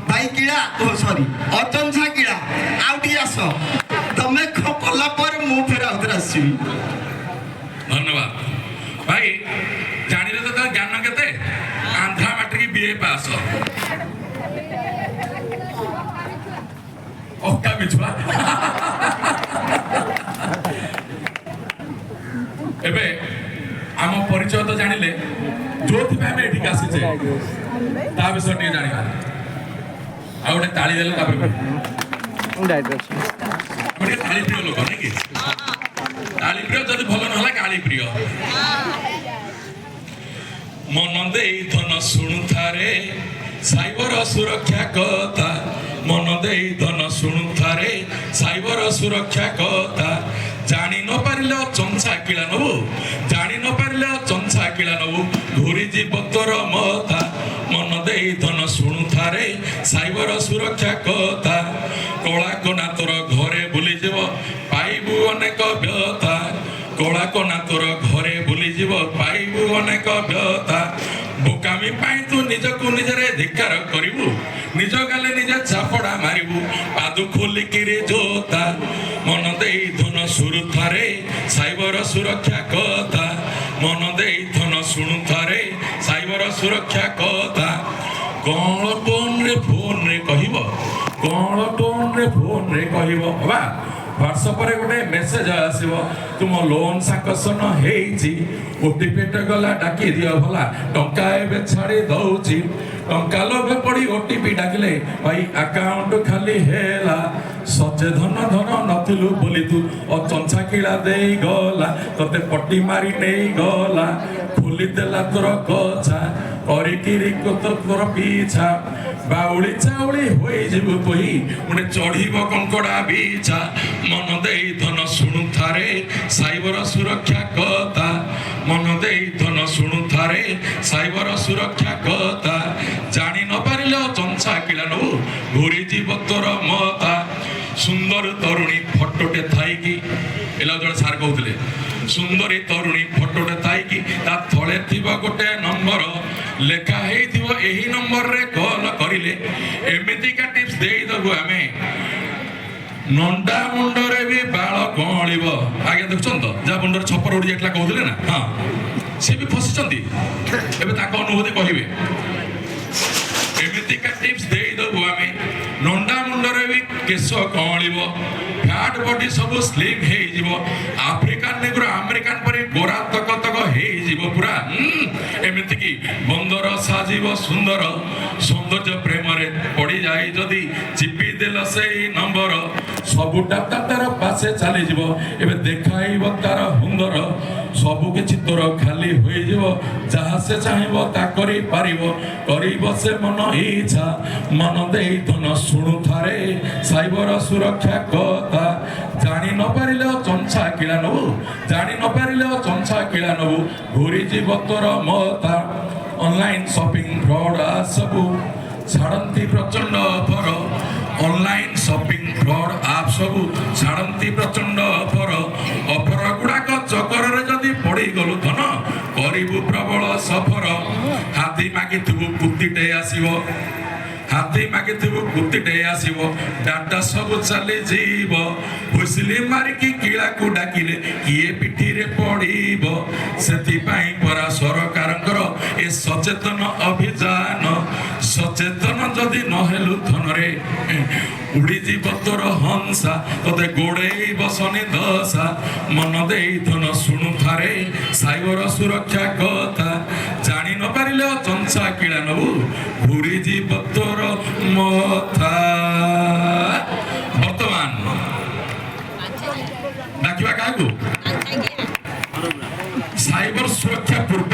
भाई किड़ा ओ सॉरी अचंछा किड़ा आउटी आस तमे कला पर मु फिर आउतर आसी धन्यवाद भाई जानिले तो ज्ञान केते आंध्रा मैट्रिक बीए पास ओका बिछुआ एबे आम परिचय तो जानिले जोथि पे एठी आसीचे ता विषय टी जानिबा आ गोटे ताली देले तापर डायरेक्ट गोटे ताली प्रिय लोक नै कि ताली प्रिय जदि भल न होला गाली प्रिय मन देई धन शुणुथारे साइबर सुरक्षा कथा मन देई धन शुणुथारे साइबर सुरक्षा कथा जानी न पारिले चंचा किला नबु जानी न पारिले चंचा किला नबु घुरी जीव तोर मथा मन देई धन शुणुथारे साइबर सुरक्षा कथा कला कोना तोर घरे बुली जीव पाइबु अनेक व्यथा कला कोना तोर घरे बुली जीव पाइबु अनेक व्यथा बोकामी पाई तू निजको निजरे धिक्कार करिबु निज गाले निजे चापड़ा मारिबु पादु खोलिकिरे जोता मन देई धन सुरुथारे साइबर सुरक्षा कथा मन देई धन शुणुथारे साइबर सुरक्षा कथा कौन टोन रे कहिबो कौन टोन रे कहिबो बा व्हाट्सएप रे गोटे मेसेज आसीबो तुम लोन सांकसन हेइची ओटीपी टे गला डाकी दियो भला टंका एबे छाड़ी दउची टंका लोभे पड़ी ओटीपी डाकिले भाई अकाउंट खाली हेला सचेतन धन नथिलु बोली तू अचंछा किला देई गला तते पट्टी मारी नेई गला खोली देला तोर कछा करिकिरी कोत तोर पीछा बाउली चाउली होई जीवु तोही मुने चढ़ीब कंकड़ा बीछा मन देई धन शुणुथारे साइबर सुरक्षा कथा मन देई धन शुणुथारे साइबर सुरक्षा कथा जानी न पारिले चंचा किला नु घुरी जीव तोर मथा सुंदर तरुणी फटोटे थाई की एला जण सार कहउतले सुंदरी तरुणी फटोटे थाई की ता थळे थिबा गोटे नंबर लेखा हेई थिबो एही नंबर रे कॉल करिले एमिति का टिप्स देई दबु हमें नंडा मुंडरे भी बाळ गळिबो आगे देखछन तो जा मुंडर छपर उडी जेटला कहउतले ना हां से भी फसिचंती एबे ताको अनुभूति कहिबे एमिति का टिप्स देई दबु हमें नंडा मुंडरे भी केश गळिबो फैट बॉडी सब स्लिम हे जीवो अफ्रीकान नेग्रो अमेरिकन परि गोरा तक तक हे जीवो पूरा एमिति की बंदर साजीव सुंदर सौंदर्य प्रेम रे पड़ी जाई जदी चिपी देल सेई नंबर सबुटा तार पासे चली जीवो एबे देखाइबो तार हुंदर सबु किछि तोर खाली होई जीवो जहा से चाहेबो ता करी पारिबो करिबो से मन इच्छा मन देई धन शुणुथारे साइबर सुरक्षा कथा जानी न पारिले चंचा किला नबु जानी न पारिले चंचा किला नबु घुरी जीव तोर मथा ऑनलाइन शॉपिंग फ्रॉड सबु छाड़ती प्रचंड ऑफर ऑनलाइन शॉपिंग फ्रॉड आप सबु छाड़ती प्रचंड ऑफर ऑफर गुड़ाक चक्कर रे जदी पड़ी गलु धन करिबु प्रबल सफर हाथी मागी तुबु कुत्तीटे आसीबो हाथी मागी तुबु कुत्तीटे आसीबो डाटा सब चली जीव हुसली मारिकी किला को डाकिले किए पिठी रे पड़ीबो सेति पाई परा सरकारंकर ए सचेतन अभियान सचेतन जदि नहेलु धन रे उड़ी जीव तोर हंसा तते गोड़े बसनी दशा मन देई धन शुणुथारे साइबर सुरक्षा कथा जानी न पारिले चंचा किला नबु घुरी जीव तोर मथा वर्तमान डाकिबा काकू साइबर सुरक्षा पूर्व